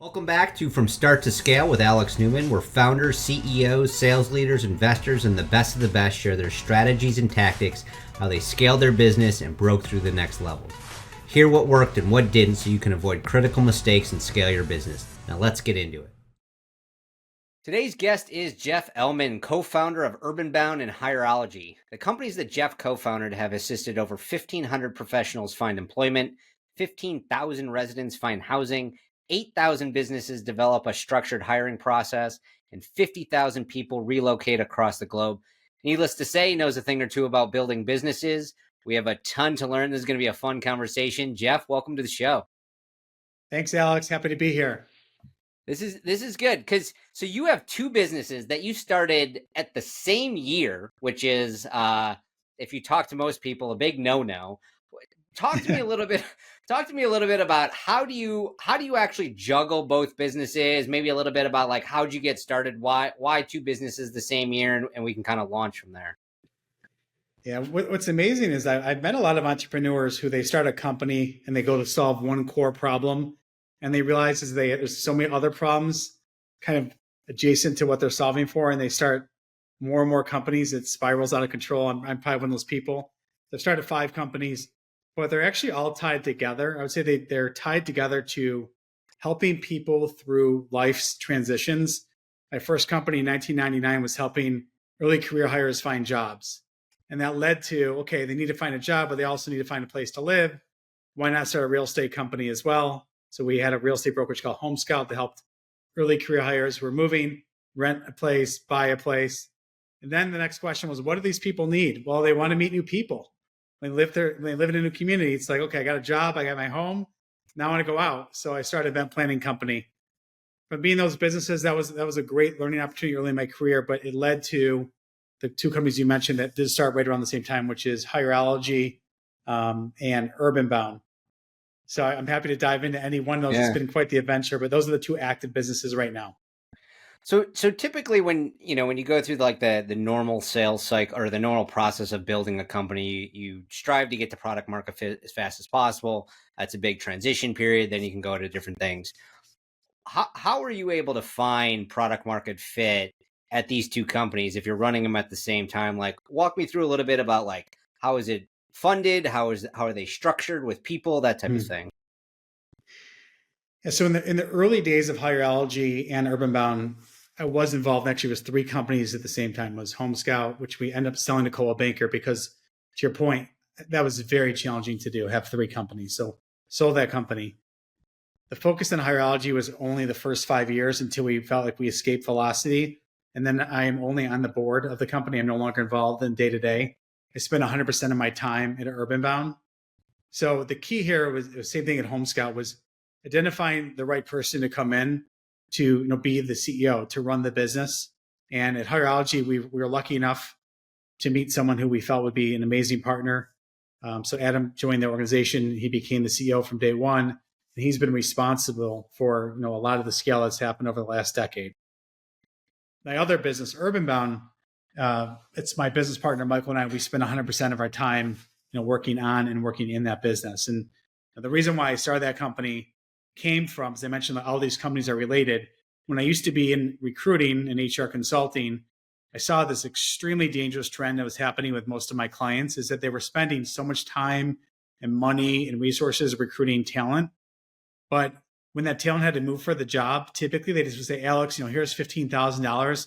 Welcome back to From Start to Scale with Alex Newman, where founders, CEOs, sales leaders, investors, and the best of the best share their strategies and tactics, how they scaled their business and broke through the next level. Hear what worked and what didn't so you can avoid critical mistakes and scale your business. Now let's get into it. Today's guest is Jeff Ellman, co-founder of UrbanBound and Hireology. The companies that Jeff co-founded have assisted over 1,500 professionals find employment, 15,000 residents find housing, 8,000 businesses develop a structured hiring process, and 50,000 people relocate across the globe. Needless to say, he knows a thing or two about building businesses. We have a ton to learn. This is going to be a fun conversation. Jeff, welcome to the show. Thanks, Alex. Happy to be here. This is good because so you have two businesses that you started at the same year, which is if you talk to most people, a big no-no. Talk to me a little bit. Talk to me a little bit about how do you actually juggle both businesses? Maybe a little bit about like how'd you get started? Why two businesses the same year, and we can kind of launch from there. Yeah, what's amazing is I've met a lot of entrepreneurs who they start a company and they go to solve one core problem, and they realize there's so many other problems kind of adjacent to what they're solving for, and they start more and more companies. It spirals out of control. I'm probably one of those people. They've started 5 companies. But they're actually all tied together. I would say they're tied together to helping people through life's transitions. My first company in 1999 was helping early career hires find jobs. And that led to, okay, they need to find a job, but they also need to find a place to live. Why not start a real estate company as well? So we had a real estate brokerage called Home Scout that helped early career hires who were moving, rent a place, buy a place. And then the next question was, what do these people need? Well, they want to meet new people. When they live in a new community, it's like, okay, I got a job, I got my home, now I want to go out. So I started an event planning company. From being those businesses, that was a great learning opportunity early in my career, but it led to the 2 companies you mentioned that did start right around the same time, which is Hireology and UrbanBound. So I'm happy to dive into any one of those. Yeah. It's been quite the adventure, but those are the 2 active businesses right now. So typically when you go through like the normal sales cycle or the normal process of building a company, you strive to get to product market fit as fast as possible. That's a big transition period. Then you can go to different things. How are you able to find product market fit at these 2 companies if you're running them at the same time? Like, walk me through a little bit about like how is it funded? How are they structured with people, that type of thing? Yeah, so in the early days of Hireology and UrbanBound, I was involved. Actually, it was 3 companies at the same time. It was Home Scout, which we ended up selling to Coldwell Banker because, to your point, that was very challenging to do, have 3 companies. So sold that company. The focus on Hireology was only the first 5 years until we felt like we escaped velocity. And then I am only on the board of the company. I'm no longer involved in day-to-day. I spend 100% of my time at UrbanBound. So the key here was the same thing at Home Scout, was identifying the right person to come in to be the CEO, to run the business. And at Hireology, we were lucky enough to meet someone who we felt would be an amazing partner. So Adam joined the organization. He became the CEO from day one. And he's been responsible for a lot of the scale that's happened over the last decade. My other business, UrbanBound, it's my business partner, Michael, and I, we spend 100% of our time working on and working in that business. And the reason why I started that company came from, as I mentioned, all these companies are related. When I used to be in recruiting and HR consulting, I saw this extremely dangerous trend that was happening with most of my clients, is that they were spending so much time and money and resources recruiting talent. But when that talent had to move for the job, typically they just would say, Alex, here's $15,000.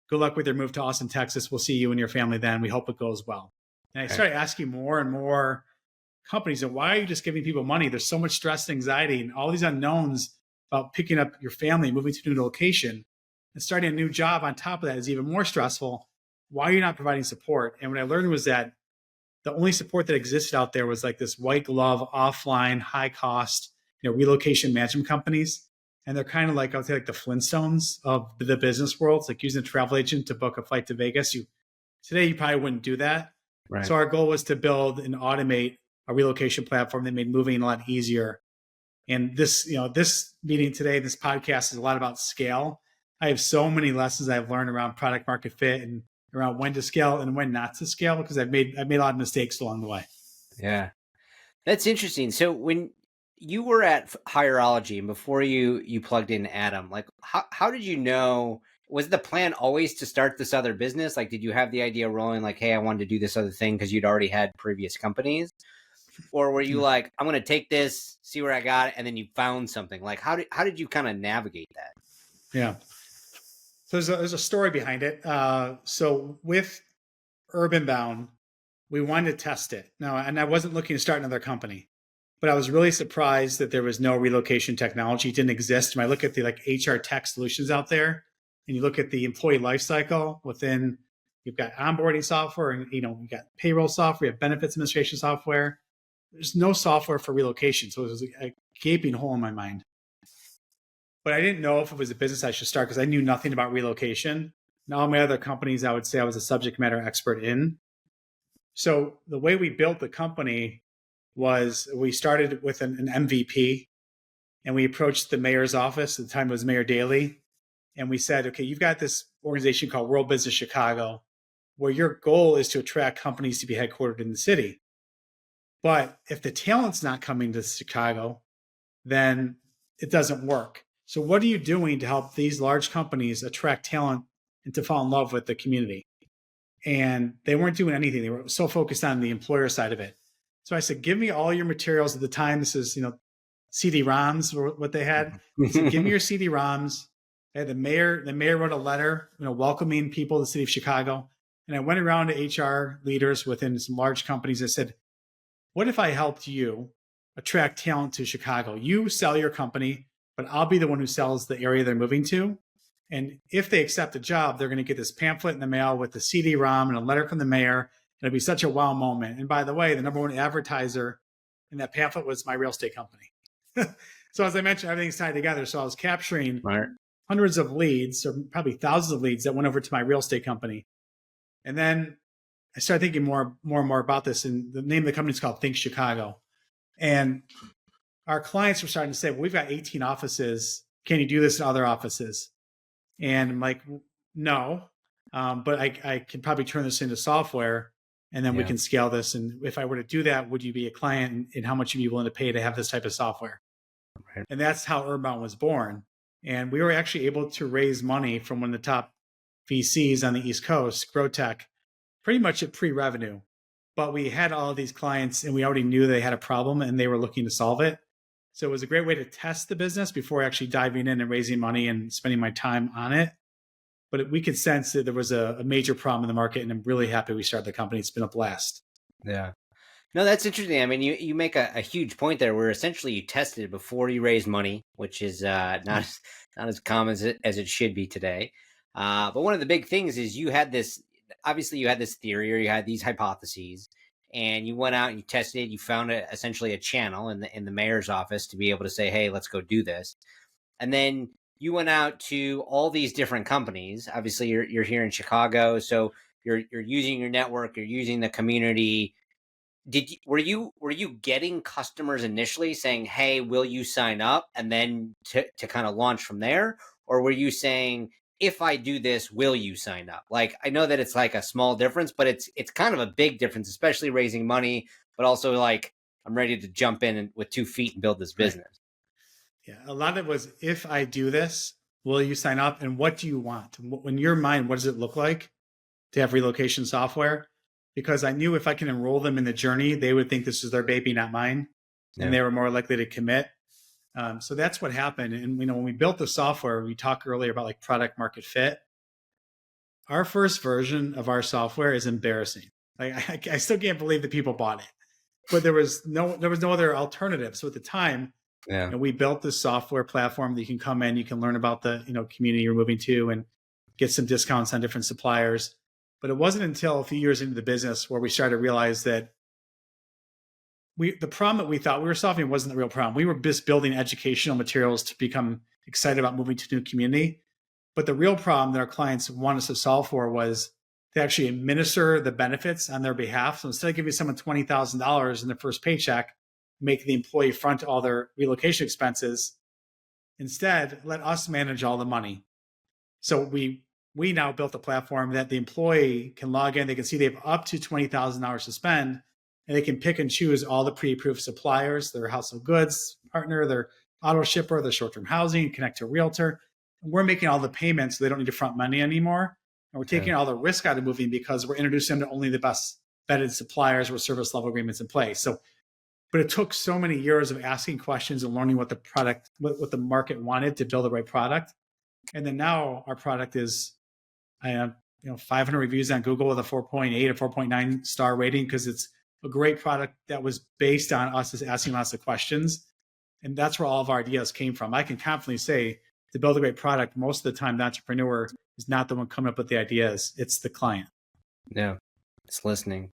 Good luck with your move to Austin, Texas. We'll see you and your family then. We hope it goes well. And I started asking more and more companies, and why are you just giving people money? There's so much stress and anxiety and all these unknowns about picking up your family, moving to a new location, and starting a new job on top of that is even more stressful. Why are you not providing support? And what I learned was that the only support that existed out there was like this white glove, offline, high cost, relocation management companies. And they're kind of like, I would say, like the Flintstones of the business world. It's like using a travel agent to book a flight to Vegas. Today, you probably wouldn't do that. Right. So our goal was to build and automate a relocation platform that made moving a lot easier. And this meeting today, this podcast is a lot about scale. I have so many lessons I've learned around product market fit and around when to scale and when not to scale, because I've made a lot of mistakes along the way. Yeah, that's interesting. So when you were at Hireology, and before you plugged in Adam, like how did you know? Was the plan always to start this other business? Like, did you have the idea rolling, like, hey, I wanted to do this other thing because you'd already had previous companies? Or were you like, I'm going to take this, see where I got it, and then you found something? Like, how did you kind of navigate that? Yeah. So there's a story behind it. So with UrbanBound, we wanted to test it. Now, and I wasn't looking to start another company, but I was really surprised that there was no relocation technology. It didn't exist. When I look at the like HR tech solutions out there, and you look at the employee lifecycle within, you've got onboarding software, and you've got payroll software, you have benefits administration software. There's no software for relocation, so it was a gaping hole in my mind. But I didn't know if it was a business I should start because I knew nothing about relocation. And all my other companies, I would say I was a subject matter expert in. So the way we built the company was we started with an MVP, and we approached the mayor's office. At the time it was Mayor Daley. And we said, okay, you've got this organization called World Business Chicago, where your goal is to attract companies to be headquartered in the city. But if the talent's not coming to Chicago, then it doesn't work. So what are you doing to help these large companies attract talent and to fall in love with the community? And they weren't doing anything. They were so focused on the employer side of it. So I said, give me all your materials. At the time, this is, CD-ROMs were what they had. I said, give me your CD-ROMs. The mayor wrote a letter, welcoming people to the city of Chicago. And I went around to HR leaders within some large companies. I said, what if I helped you attract talent to Chicago? You sell your company, but I'll be the one who sells the area they're moving to. And if they accept a job, they're going to get this pamphlet in the mail with the CD-ROM and a letter from the mayor. It'll be such a wow moment. And by the way, the number one advertiser in that pamphlet was my real estate company. So as I mentioned, everything's tied together. So I was capturing hundreds of leads, or probably thousands of leads that went over to my real estate company. And then I started thinking more and more about this. And the name of the company is called Think Chicago. And our clients were starting to say, well, we've got 18 offices. Can you do this in other offices? And I'm like, no, but I can probably turn this into software, and then we can scale this. And if I were to do that, would you be a client, and how much would you be willing to pay to have this type of software? Right. And that's how UrbanBound was born. And we were actually able to raise money from one of the top VCs on the East Coast, GrowTech, pretty much at pre-revenue. But we had all of these clients, and we already knew they had a problem and they were looking to solve it. So it was a great way to test the business before actually diving in and raising money and spending my time on it. But we could sense that there was a major problem in the market, and I'm really happy we started the company. It's been a blast. Yeah. No, that's interesting. I mean, you make a huge point there where essentially you tested it before you raised money, which is not as common as it should be today. But one of the big things is you had this theory, or you had these hypotheses, and you went out and you tested it. You found essentially a channel in the mayor's office to be able to say, hey, let's go do this. And then you went out to all these different companies. Obviously, you're here in Chicago, so you're using your network, you're using the community. Were you getting customers initially saying, hey, will you sign up, and then to kind of launch from there? Or were you saying, if I do this, will you sign up? Like, I know that it's like a small difference, but it's kind of a big difference, especially raising money, but also like, I'm ready to jump in with 2 feet and build this business. Yeah, a lot of it was, if I do this, will you sign up? And what do you want? In your mind, what does it look like to have relocation software? Because I knew if I can enroll them in the journey, they would think this is their baby, not mine. Yeah. And they were more likely to commit. So that's what happened. And when we built the software, we talked earlier about like product market fit. Our first version of our software is embarrassing. Like I still can't believe that people bought it, but there was no other alternative. So at the time, we built this software platform that you can come in, you can learn about the community you're moving to, and get some discounts on different suppliers. But it wasn't until a few years into the business where we started to realize that the problem that we thought we were solving wasn't the real problem. We were just building educational materials to become excited about moving to a new community. But the real problem that our clients want us to solve for was to actually administer the benefits on their behalf. So instead of giving someone $20,000 in their first paycheck, make the employee front all their relocation expenses, instead, let us manage all the money. So we now built a platform that the employee can log in. They can see they have up to $20,000 to spend, and they can pick and choose all the pre-approved suppliers, their household goods, partner, their auto shipper, their short-term housing, connect to a realtor. And we're making all the payments so they don't need to front money anymore. And we're taking all the risk out of moving because we're introducing them to only the best vetted suppliers with service level agreements in place. So, but it took so many years of asking questions and learning what the product, what the market wanted to build the right product. And then now our product is, I have 500 reviews on Google with a 4.8 or 4.9 star rating because it's a great product that was based on us just asking lots of questions. And that's where all of our ideas came from. I can confidently say to build a great product, most of the time the entrepreneur is not the one coming up with the ideas. It's the client. Yeah. It's listening.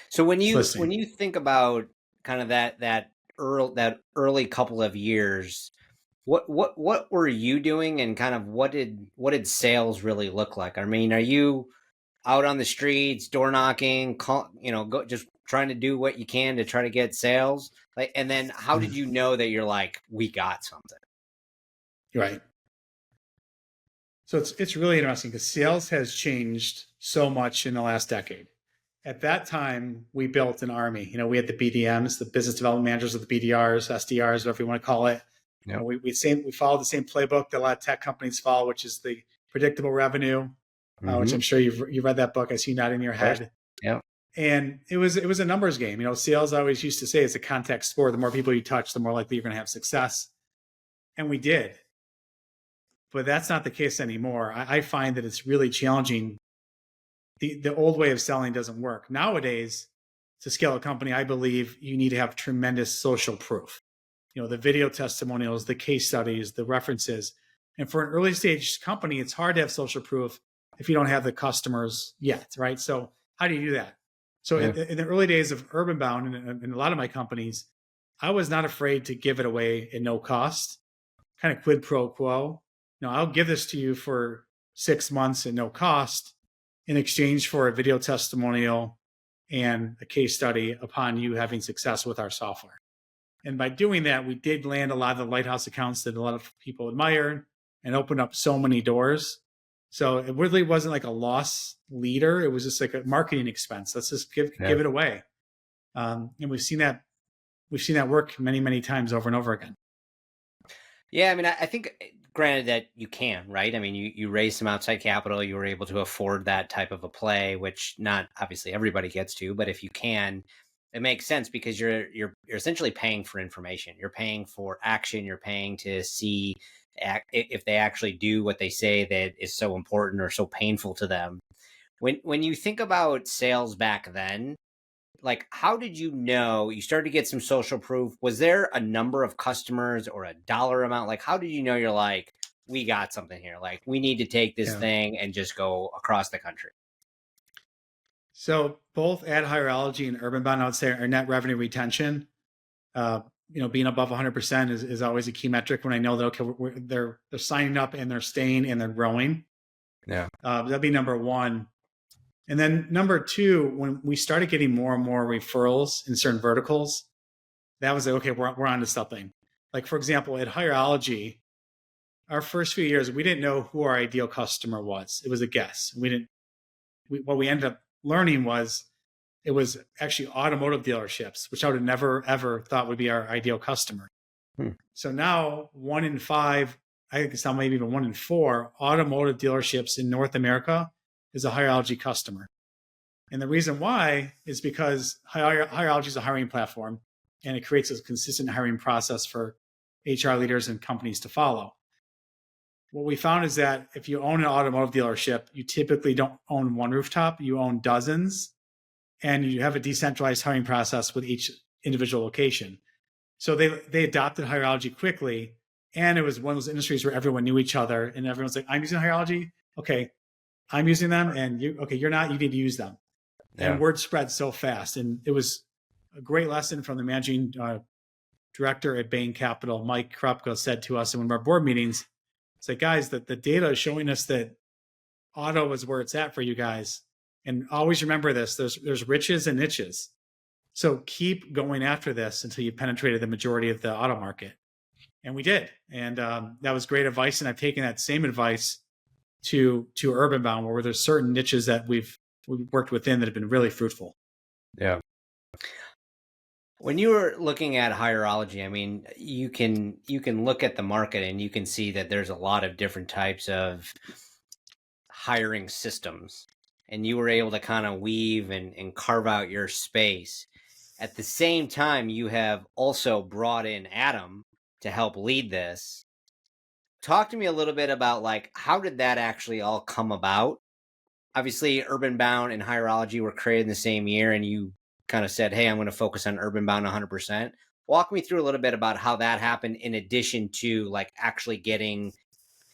So when you think about kind of that early couple of years, what were you doing, and kind of what did sales really look like? I mean, are you out on the streets, door knocking, just trying to do what you can to try to get sales? Like, and then how did you know that you're like, we got something? Right. So it's really interesting because sales has changed so much in the last decade. At that time, we built an army. We had the BDMs, the business development managers, of the BDRs, SDRs, whatever you want to call it. Yep. We followed the same playbook that a lot of tech companies follow, which is the predictable revenue, which I'm sure you've read that book. I see you nodding your head. Yeah. And it was a numbers game. Sales, I always used to say, it's a contact sport. The more people you touch, the more likely you're going to have success. And we did. But that's not the case anymore. I find that it's really challenging. The old way of selling doesn't work. Nowadays, to scale a company, I believe you need to have tremendous social proof. The video testimonials, the case studies, the references. And for an early stage company, it's hard to have social proof if you don't have the customers yet, right? So how do you do that? So in the early days of UrbanBound and a lot of my companies, I was not afraid to give it away at no cost, kind of quid pro quo. I'll give this to you for 6 months at no cost in exchange for a video testimonial and a case study upon you having success with our software. And by doing that, we did land a lot of the lighthouse accounts that a lot of people admire and opened up so many doors. So it really wasn't like a loss leader. It was just like a marketing expense. Let's just give it away. And we've seen that work many, many times over and over again. Yeah. I mean, I think granted that you can, right? I mean, you raised some outside capital, you were able to afford that type of a play, which not obviously everybody gets to, but if you can, it makes sense because you're essentially paying for information. You're paying for action. You're paying to see if they actually do what they say that is so important or so painful to them. When you think about sales back then, like, how did you know you started to get some social proof? Was there a number of customers or a dollar amount? Like, how did you know you're like, we got something here? Like, we need to take this thing and just go across the country. So both at Hireology and UrbanBound, I would say our net revenue retention, being above 100% is always a key metric when I know that, okay, they're signing up and they're staying and they're growing. Yeah. That'd be number one. And then number two, when we started getting more and more referrals in certain verticals, that was like, okay, we're onto something. Like, for example, at Hireology, our first few years, we didn't know who our ideal customer was. It was a guess. What we ended up learning was it was actually automotive dealerships, which I would have never, ever thought would be our ideal customer. So now 1 in 5, I think it's now maybe even 1 in 4 automotive dealerships in North America is a Hireology customer. And the reason why is because Hireology is a hiring platform and it creates a consistent hiring process for HR leaders and companies to follow. What we found is that if you own an automotive dealership, you typically don't own one rooftop, you own dozens, and you have a decentralized hiring process with each individual location. So they adopted Hireology quickly, and it was one of those industries where everyone knew each other, and everyone's like, I'm using Hireology, okay, I'm using them, and you're not, you need to use them. Yeah. And word spread so fast. And it was a great lesson from the managing director at Bain Capital, Mike Krupko, said to us in one of our board meetings, it's like, guys, the data is showing us that auto is where it's at for you guys. And always remember this, there's riches and niches. So keep going after this until you penetrated the majority of the auto market. And we did. And that was great advice. And I've taken that same advice to UrbanBound, where there's certain niches that we've worked within that have been really fruitful. Yeah. When you were looking at Hireology, I mean, you can look at the market and you can see that there's a lot of different types of hiring systems, and you were able to kind of weave and carve out your space. At the same time, you have also brought in Adam to help lead this. Talk to me a little bit about like how did that actually all come about? Obviously, UrbanBound and Hireology were created in the same year, and you kind of said, "Hey, I'm going to focus on UrbanBound 100%." Walk me through a little bit about how that happened, in addition to like actually getting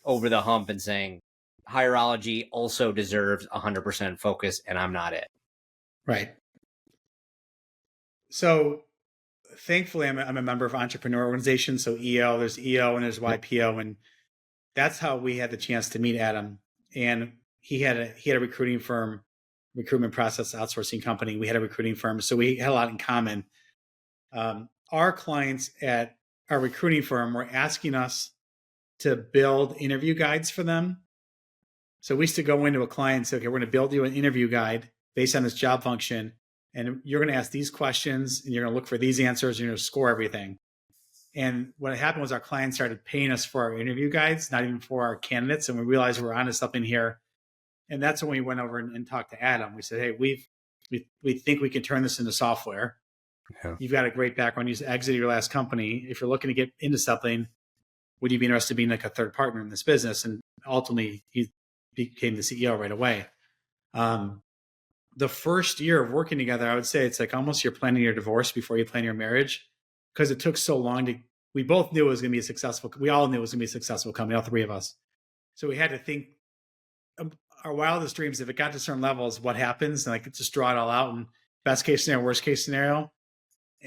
over the hump and saying, "Hireology also deserves 100% focus, and I'm not it." Right. So thankfully, I'm a member of entrepreneur organizations. So there's EO and there's YPO, and that's how we had the chance to meet Adam. And he had a recruiting firm, recruitment process outsourcing company. We had a recruiting firm, so we had a lot in common. Our clients at our recruiting firm were asking us to build interview guides for them. So we used to go into a client and say, okay, we're going to build you an interview guide based on this job function. And you're going to ask these questions and you're going to look for these answers and you're going to score everything. And what happened was our clients started paying us for our interview guides, not even for our candidates. And we realized we're onto something here. And that's when we went over and talked to Adam. We said, hey, we think we can turn this into software. Yeah. You've got a great background. You exited your last company. If you're looking to get into something, would you be interested in being like a third partner in this business? And ultimately, he became the CEO right away. The first year of working together, I would say it's like almost you're planning your divorce before you plan your marriage, because it took so long to. We both knew it was going to be a successful. We all knew it was going to be a successful company, all three of us. So we had to think our wildest dreams. If it got to certain levels, what happens? And like just draw it all out. And best case scenario, worst case scenario.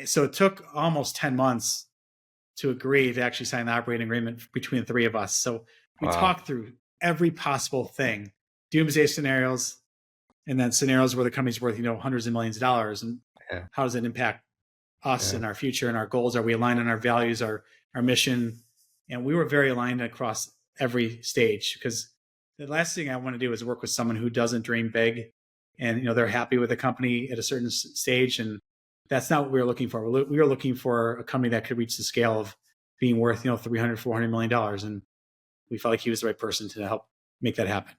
So it took almost 10 months to agree to actually sign the operating agreement between the three of us. So we talked through every possible thing, doomsday scenarios, and then scenarios where the company's worth, hundreds of millions of dollars. And how does it impact us and our future and our goals? Are we aligned on our values, our mission? And we were very aligned across every stage, because the last thing I want to do is work with someone who doesn't dream big and, they're happy with the company at a certain stage. And that's not what we were looking for. We were looking for a company that could reach the scale of being worth, $300, $400 million. And we felt like he was the right person to help make that happen.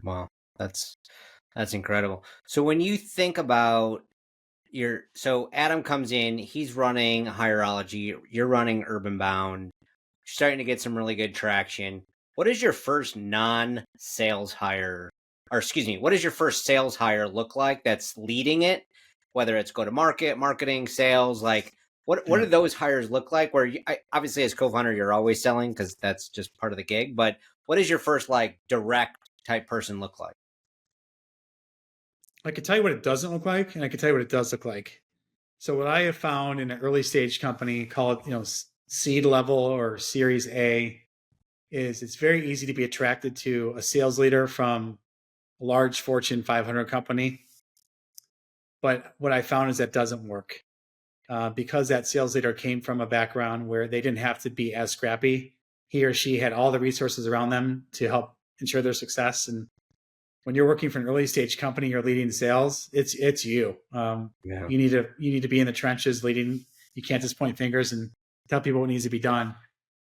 Wow. That's incredible. So when you think about so Adam comes in, he's running Hireology, you're running UrbanBound, starting to get some really good traction. What is your first non-sales hire, or excuse me, what does your first sales hire look like that's leading it? Whether it's go to market, marketing, sales, like what do those hires look like? Where obviously as co-founder, you're always selling because that's just part of the gig. But what does your first like direct type person look like? I could tell you what it doesn't look like, and I could tell you what it does look like. So what I have found in an early stage company, call it seed level or Series A, is it's very easy to be attracted to a sales leader from a large Fortune 500 company. But what I found is that doesn't work, because that sales leader came from a background where they didn't have to be as scrappy. He or she had all the resources around them to help ensure their success. And when you're working for an early stage company, you're leading sales. It's you. You need to be in the trenches leading. You can't just point fingers and tell people what needs to be done.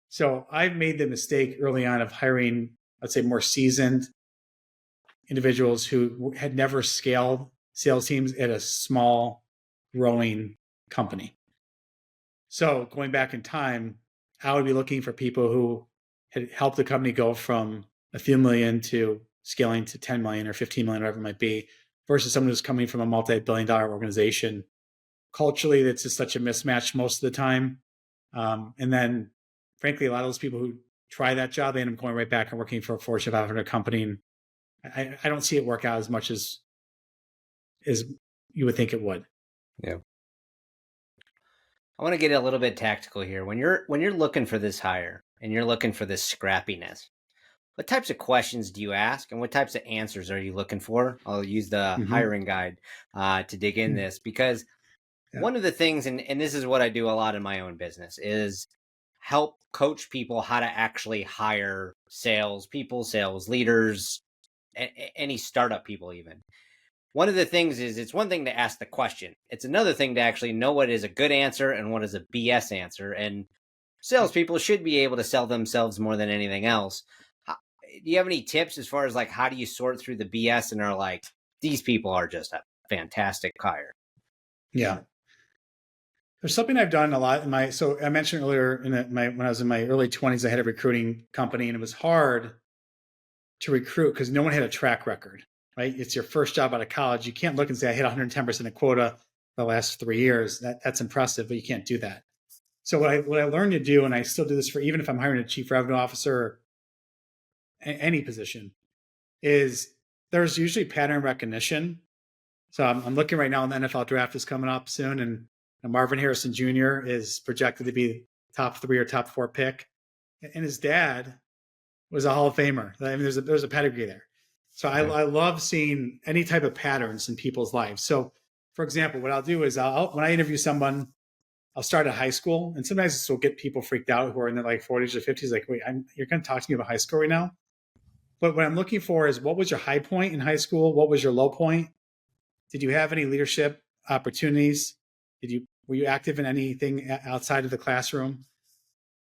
So I've made the mistake early on of hiring, let's say, more seasoned individuals who had never scaled sales teams at a small, growing company. So going back in time, I would be looking for people who had helped the company go from a few million to scaling to 10 million or 15 million, whatever it might be, versus someone who's coming from a multi-billion-dollar organization. Culturally, it's just such a mismatch most of the time. And then, frankly, a lot of those people who try that job, they end up going right back and working for a Fortune 500 company. And I don't see it work out as much as you would think it would. Yeah. I want to get a little bit tactical here. When you're looking for this hire and you're looking for this scrappiness, what types of questions do you ask and what types of answers are you looking for? I'll use the hiring guide to dig in this, because one of the things, and this is what I do a lot in my own business, is help coach people how to actually hire sales people, sales leaders, any startup people even. one of the things is it's one thing to ask the question. It's another thing to actually know what is a good answer and what is a BS answer. And salespeople should be able to sell themselves more than anything else. Do you have any tips as far as like how do you sort through the BS and are like, these people are just a fantastic hire? Yeah. There's something I've done a lot in my, so I mentioned earlier when I was in my early 20s, I had a recruiting company and it was hard to recruit because no one had a track record, right? It's your first job out of college. You can't look and say, I hit 110% of quota the last 3 years. That's impressive, but you can't do that. So what I learned to do, and I still do this for even if I'm hiring a chief revenue officer or any position, is there's usually pattern recognition. So I'm looking right now, and the NFL draft is coming up soon, and Marvin Harrison Jr. is projected to be top 3 or top 4 pick, and his dad was a Hall of Famer. I mean, there's a pedigree there. So I love seeing any type of patterns in people's lives. So, for example, what I'll do is when I interview someone, I'll start at high school, and sometimes this will get people freaked out who are in their like 40s or 50s. Like, wait, you're going to talk to me about high school right now? But what I'm looking for is what was your high point in high school? What was your low point? Did you have any leadership opportunities? Were you active in anything outside of the classroom?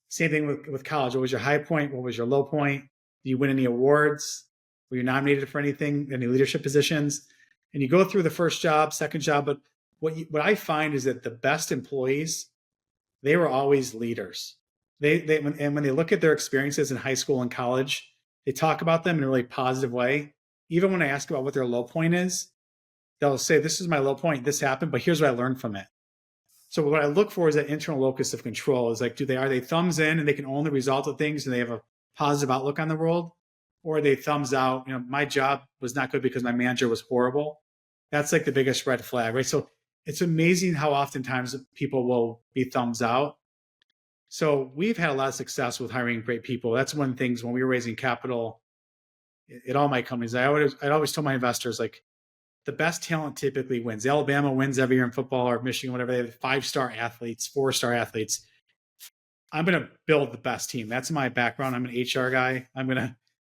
Same thing with college. What was your high point? What was your low point? Did you win any awards? Were you nominated for anything, any leadership positions? And you go through the first job, second job, but what I find is that the best employees, they were always leaders. When they look at their experiences in high school and college, they talk about them in a really positive way. Even when I ask about what their low point is, they'll say, this is my low point, this happened, but here's what I learned from it. So what I look for is that internal locus of control. Is like, are they thumbs in and they can own the result of things and they have a positive outlook on the world? Or are they thumbs out? My job was not good because my manager was horrible. That's like the biggest red flag, right? So it's amazing how oftentimes people will be thumbs out. So we've had a lot of success with hiring great people. That's one of the things when we were raising capital at all my companies. I'd always tell my investors, like, the best talent typically wins. Alabama wins every year in football, or Michigan, whatever. They have 5-star athletes, 4-star athletes. I'm going to build the best team. That's my background. I'm an HR guy.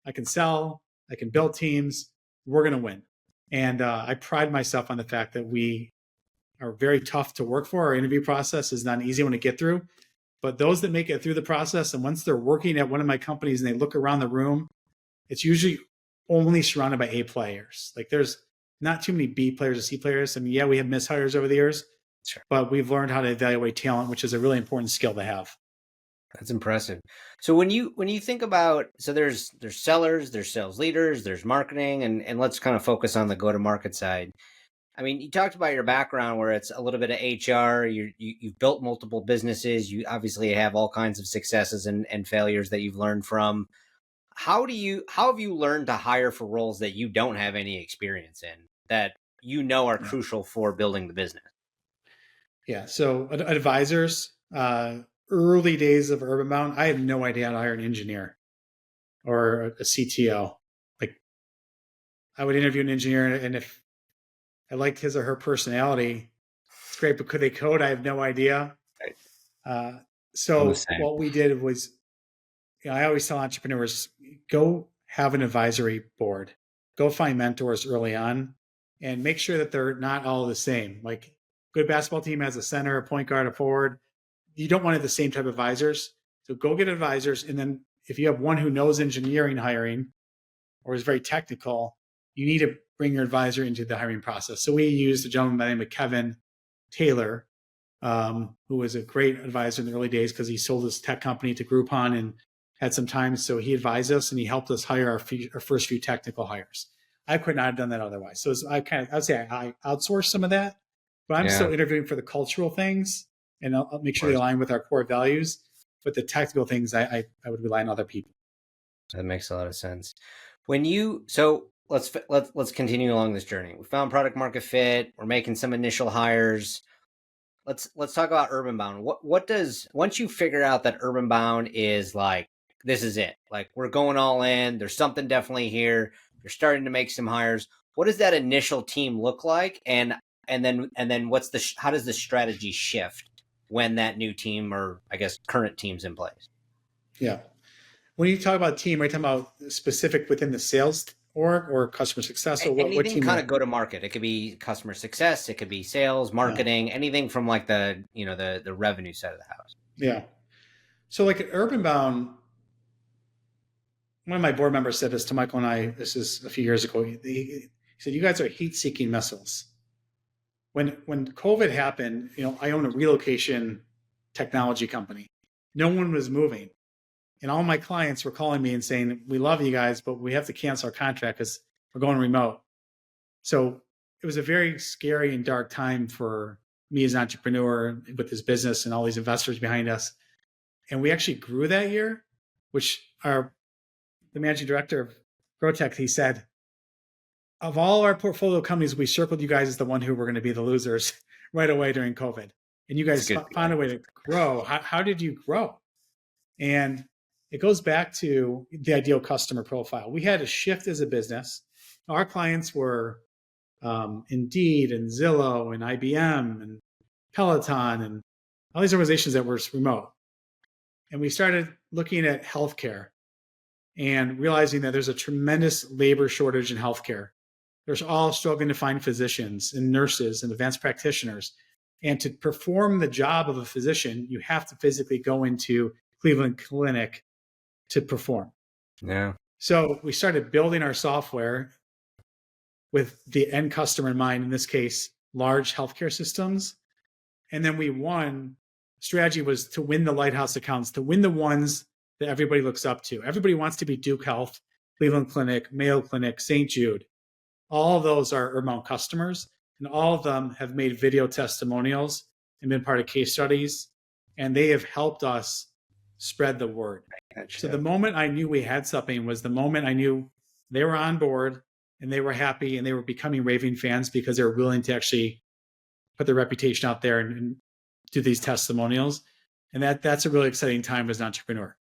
I can sell, I can build teams. We're going to win. And I pride myself on the fact that we are very tough to work for. Our interview process is not an easy one to get through. But those that make it through the process, and once they're working at one of my companies and they look around the room, it's usually only surrounded by A players. Like, there's not too many B players or C players. I mean, yeah, we have mishires over the years, sure, but we've learned how to evaluate talent, which is a really important skill to have. That's impressive. So when you think about, so there's sellers, there's sales leaders, there's marketing, and let's kind of focus on the go-to-market side. I mean, you talked about your background where it's a little bit of HR. You've built multiple businesses. You obviously have all kinds of successes and failures that you've learned from. How have you learned to hire for roles that you don't have any experience in that are crucial for building the business? Yeah. So advisors, early days of UrbanBound, I had no idea how to hire an engineer or a CTO. Like, I would interview an engineer, and if I liked his or her personality, it's great, but could they code? I have no idea. So what we did was, I always tell entrepreneurs, go have an advisory board, go find mentors early on, and make sure that they're not all the same. Like, good basketball team has a center, a point guard, a forward. You don't want to have the same type of advisors. So go get advisors. And then if you have one who knows engineering hiring or is very technical, you need to bring your advisor into the hiring process. So we used a gentleman by the name of Kevin Taylor, who was a great advisor in the early days because he sold his tech company to Groupon and had some time. So he advised us and he helped us hire our first few technical hires. I could not have done that otherwise. So I would say I outsourced some of that, but I'm still interviewing for the cultural things, and I'll make sure they align with our core values. But the technical things, I would rely on other people. That makes a lot of sense. Let's continue along this journey. We found product market fit. We're making some initial hires. Let's talk about UrbanBound. What does, once you figure out that UrbanBound is like, this is it, like, we're going all in, there's something definitely here, you're starting to make some hires, what does that initial team look like? And then how does the strategy shift when that new team, or I guess current team's in place? Yeah. When you talk about team, are you talking about specific within the sales org or customer success, or what Anything team? kind of go to market. It could be customer success. It could be sales, marketing, anything from like the revenue side of the house. Yeah. So like at UrbanBound, one of my board members said this to Michael and I, this is a few years ago. He said, "You guys are heat-seeking missiles." When COVID happened, I own a relocation technology company. No one was moving. And all my clients were calling me and saying, "We love you guys, but we have to cancel our contract because we're going remote." So it was a very scary and dark time for me as an entrepreneur with this business and all these investors behind us. And we actually grew that year, which the managing director of GrowTech, he said, "Of all our portfolio companies, we circled you guys as the one who were going to be the losers right away during COVID. And you guys found a way to grow. How did you grow?" And it goes back to the ideal customer profile. We had a shift as a business. Our clients were Indeed and Zillow and IBM and Peloton and all these organizations that were remote. And we started looking at healthcare and realizing that there's a tremendous labor shortage in healthcare. There's all struggling to find physicians and nurses and advanced practitioners. And to perform the job of a physician, you have to physically go into Cleveland Clinic to perform. Yeah. So we started building our software with the end customer in mind, in this case, large healthcare systems. And then we won. Strategy was to win the lighthouse accounts, to win the ones that everybody looks up to. Everybody wants to be Duke Health, Cleveland Clinic, Mayo Clinic, St. Jude. All of those are UrbanBound customers, and all of them have made video testimonials and been part of case studies, and they have helped us spread the word. Gotcha. So the moment I knew we had something was the moment I knew they were on board and they were happy and they were becoming raving fans because they were willing to actually put their reputation out there and do these testimonials. And that's a really exciting time as an entrepreneur.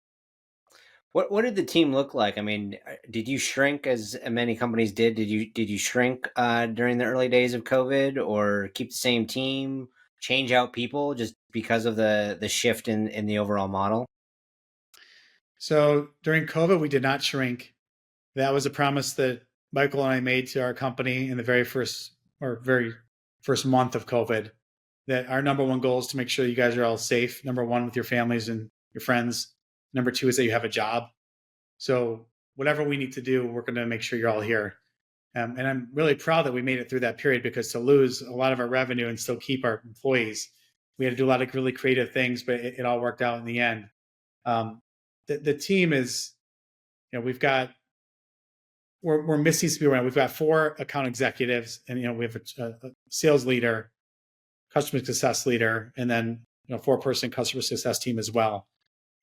What did the team look like? I mean, did you shrink as many companies did? Did you shrink during the early days of COVID, or keep the same team, change out people just because of the shift in the overall model? So during COVID, we did not shrink. That was a promise that Michael and I made to our company in the very first month of COVID, that our number one goal is to make sure you guys are all safe. Number one, with your families and your friends. Number two is that you have a job. So whatever we need to do, we're going to make sure you're all here. And I'm really proud that we made it through that period, because to lose a lot of our revenue and still keep our employees, we had to do a lot of really creative things, but it all worked out in the end. The team is, we're missing some people around. We've got 4 account executives, and we have a sales leader, customer success leader, and then 4-person customer success team as well.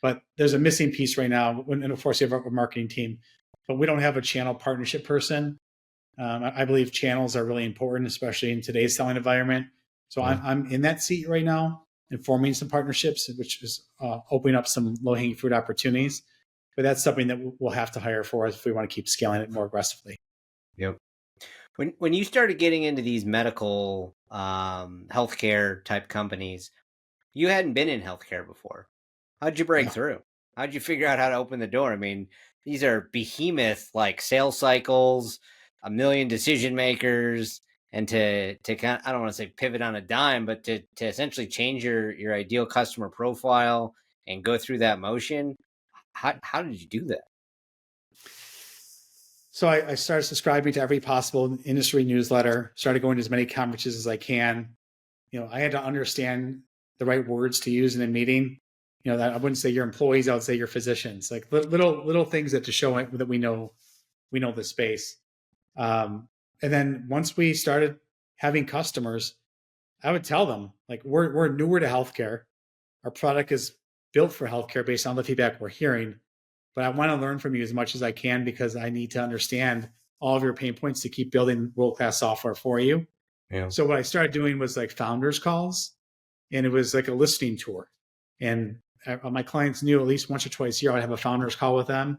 But there's a missing piece right now, and of course you have a marketing team, but we don't have a channel partnership person. I believe channels are really important, especially in today's selling environment. So I'm in that seat right now and forming some partnerships, which is opening up some low-hanging fruit opportunities. But that's something that we'll have to hire for if we want to keep scaling it more aggressively. Yep. When you started getting into these medical healthcare type companies, you hadn't been in healthcare before. How'd you break through? How'd you figure out how to open the door? I mean, these are behemoth like sales cycles, 1 million decision makers, and to kind of, I don't want to say pivot on a dime, but to essentially change your ideal customer profile and go through that motion. How did you do that? So I started subscribing to every possible industry newsletter, started going to as many conferences as I can. I had to understand the right words to use in a meeting. That I wouldn't say your employees, I would say your physicians, like little things that to show that we know the space. And then once we started having customers, I would tell them, like, we're newer to healthcare. Our product is built for healthcare based on the feedback we're hearing. But I want to learn from you as much as I can, because I need to understand all of your pain points to keep building world-class software for you. Yeah. So what I started doing was like founders calls, and it was like a listening tour. And my clients knew at least once or twice a year I would have a founders call with them.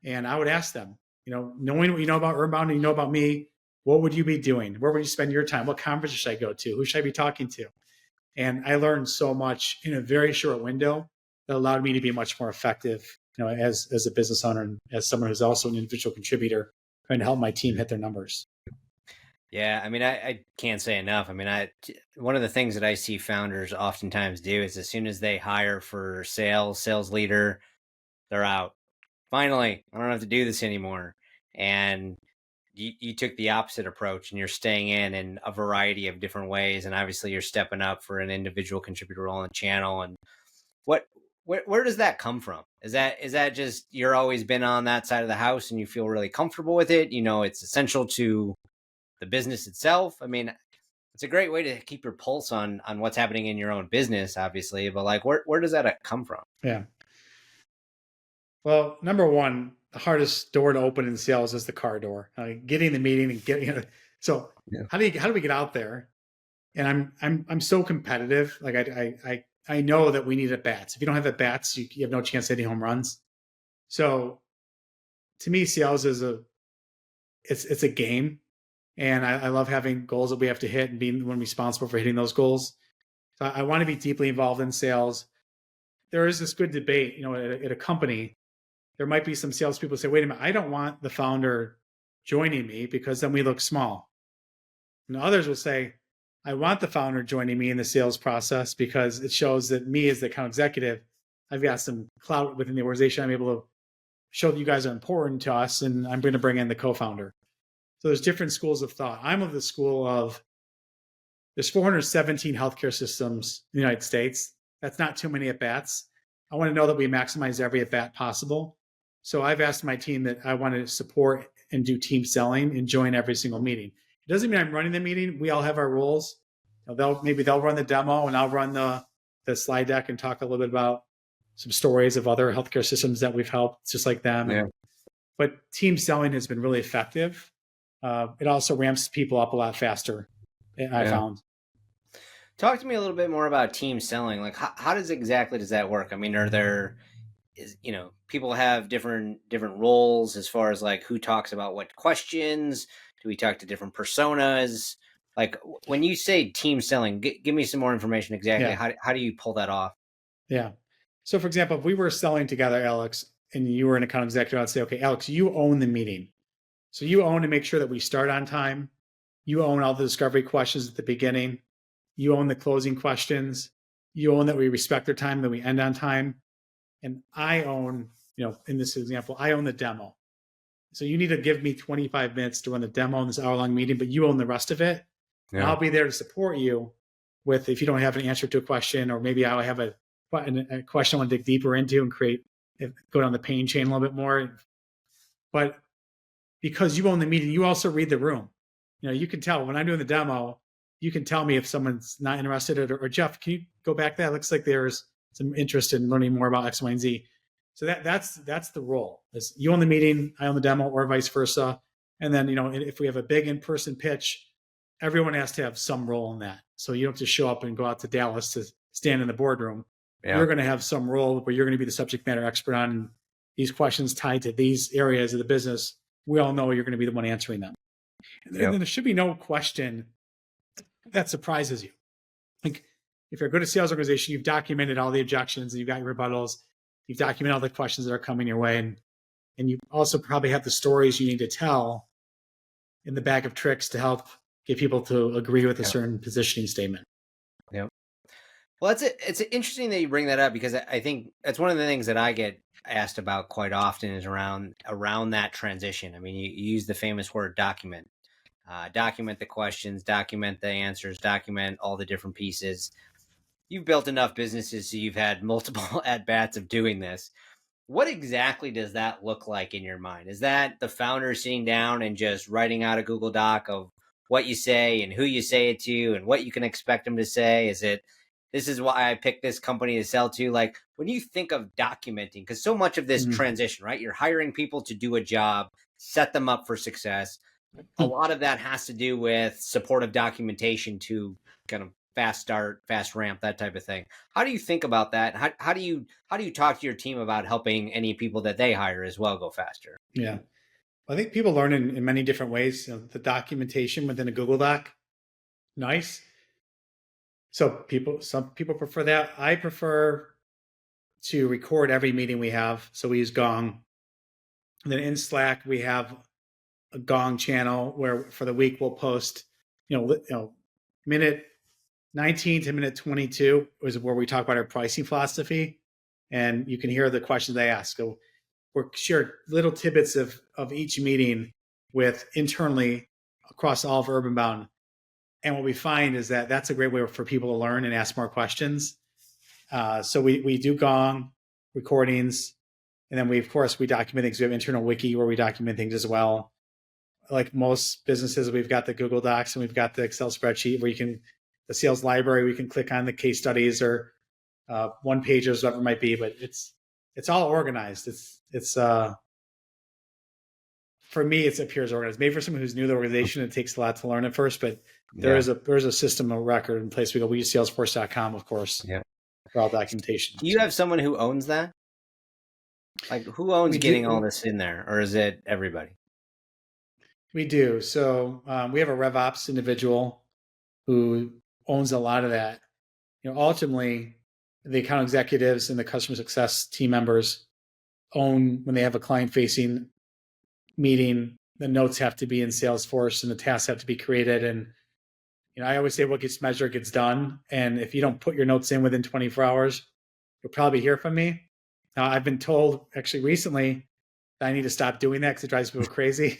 And I would ask them, knowing what you know about UrbanBound and you know about me, what would you be doing? Where would you spend your time? What conferences should I go to? Who should I be talking to? And I learned so much in a very short window that allowed me to be much more effective, as a business owner and as someone who's also an individual contributor trying to help my team hit their numbers. Yeah, I mean, I can't say enough. I mean, one of the things that I see founders oftentimes do is as soon as they hire for sales leader, they're out. Finally, I don't have to do this anymore. And you took the opposite approach, and you're staying in a variety of different ways. And obviously, you're stepping up for an individual contributor role on the channel. And what where does that come from? Is that just you're always been on that side of the house and you feel really comfortable with it? You know, it's essential to the business itself. I mean, it's a great way to keep your pulse on what's happening in your own business, obviously. But like, where does that come from? Yeah. Well, number one, the hardest door to open in sales is the car door. Getting the meeting and getting. So yeah. How do we get out there? And I'm so competitive. Like I know that we need at bats. If you don't have at bats, you have no chance at hitting home runs. So to me, sales is it's a game, and I love having goals that we have to hit and being one responsible for hitting those goals. So I want to be deeply involved in sales. There is this good debate, at a company. There might be some salespeople who say, wait a minute, I don't want the founder joining me because then we look small. And others will say, I want the founder joining me in the sales process because it shows that me as the account executive, I've got some clout within the organization. I'm able to show that you guys are important to us, and I'm going to bring in the co-founder. So there's different schools of thought. I'm of the school of there's 417 healthcare systems in the United States. That's not too many at-bats. I want to know that we maximize every at-bat possible. So I've asked my team that I want to support and do team selling and join every single meeting. It doesn't mean I'm running the meeting. We all have our roles. Maybe they'll run the demo and I'll run the slide deck and talk a little bit about some stories of other healthcare systems that we've helped, just like them. Yeah. But team selling has been really effective. It also ramps people up a lot faster, I found. Talk to me a little bit more about team selling. Like, how does that work? I mean, are there, people have different roles as far as like who talks about what questions? Do we talk to different personas? Like when you say team selling, give me some more information exactly. Yeah. How do you pull that off? Yeah. So for example, if we were selling together, Alex, and you were an account executive, I'd say, okay, Alex, you own the meeting. So you own to make sure that we start on time. You own all the discovery questions at the beginning. You own the closing questions. You own that we respect their time, that we end on time. And I own, in this example, I own the demo. So you need to give me 25 minutes to run the demo in this hour-long meeting, but you own the rest of it. Yeah. And I'll be there to support you with, if you don't have an answer to a question, or maybe I have a question I want to dig deeper into and go down the pain chain a little bit more. But because you own the meeting, you also read the room. You can tell when I'm doing the demo, you can tell me if someone's not interested or Jeff, can you go back there? It looks like there's some interest in learning more about X, Y, and Z. So that's the role. Is you own the meeting, I own the demo, or vice versa. And then, if we have a big in-person pitch, everyone has to have some role in that. So you don't have to show up and go out to Dallas to stand in the boardroom. Yeah. You're going to have some role where you're going to be the subject matter expert on these questions tied to these areas of the business. We all know you're going to be the one answering them. And then there should be no question that surprises you. Like if you're a good sales organization, you've documented all the objections and you've got your rebuttals. You've documented all the questions that are coming your way. And you also probably have the stories you need to tell in the bag of tricks to help get people to agree with a certain positioning statement. Yeah. Well, it's interesting that you bring that up, because I think that's one of the things that I get asked about quite often is around that transition. I mean, you use the famous word document. Document the questions, document the answers, document all the different pieces. You've built enough businesses, so you've had multiple at-bats of doing this. What exactly does that look like in your mind? Is that the founder sitting down and just writing out a Google Doc of what you say and who you say it to and what you can expect them to say? Is it, this is why I picked this company to sell to? Like when you think of documenting, because so much of this transition, right? You're hiring people to do a job, set them up for success. A lot of that has to do with supportive documentation to kind of fast start, fast ramp, that type of thing. How do you think about that? How do you talk to your team about helping any people that they hire as well go faster? Yeah. I think people learn in many different ways. The documentation within a Google Doc, nice. So some people prefer that. I prefer to record every meeting we have. So we use Gong. And then in Slack, we have a Gong channel where for the week we'll post, minute 19 to minute 22 is where we talk about our pricing philosophy, and you can hear the questions they ask. So we're share little tidbits of each meeting with internally across all of UrbanBound. And what we find is that that's a great way for people to learn and ask more questions. So we do Gong recordings, and then we document things. We have internal wiki where we document things as well. Like most businesses, we've got the Google Docs and we've got the Excel spreadsheet where the sales library, we can click on the case studies or one pages, whatever it might be, but it's all organized. For me, it appears organized. Maybe for someone who's new to the organization, it takes a lot to learn at first, but there's a system of record in place. We use salesforce.com, of course, for all documentation. Do you have someone who owns that? Like, who owns getting all this in there, or is it everybody? We do. So we have a RevOps individual who owns a lot of that. Ultimately, the account executives and the customer success team members own, when they have a client-facing meeting, the notes have to be in Salesforce and the tasks have to be created. And I always say what gets measured gets done. And if you don't put your notes in within 24 hours, you'll probably hear from me. Now, I've been told actually recently that I need to stop doing that because it drives people crazy.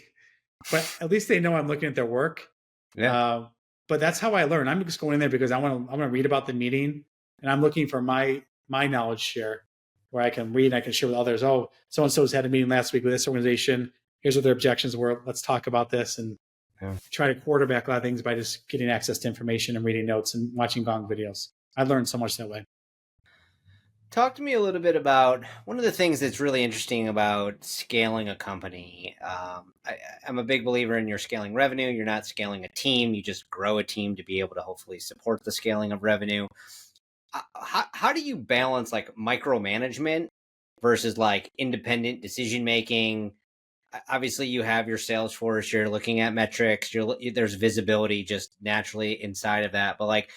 But at least they know I'm looking at their work. Yeah. But that's how I learn. I'm just going in there because I want to read about the meeting, and I'm looking for my knowledge share where I can read and I can share with others. Oh, so-and-so's had a meeting last week with this organization. Here's what their objections were. Let's talk about this, and try to quarterback a lot of things by just getting access to information and reading notes and watching Gong videos. I learned so much that way. Talk to me a little bit about one of the things that's really interesting about scaling a company. I'm a big believer in you're scaling revenue. You're not scaling a team. You just grow a team to be able to hopefully support the scaling of revenue. How do you balance like micromanagement versus like independent decision making? Obviously, you have your Salesforce. You're looking at metrics. There's visibility just naturally inside of that. But like,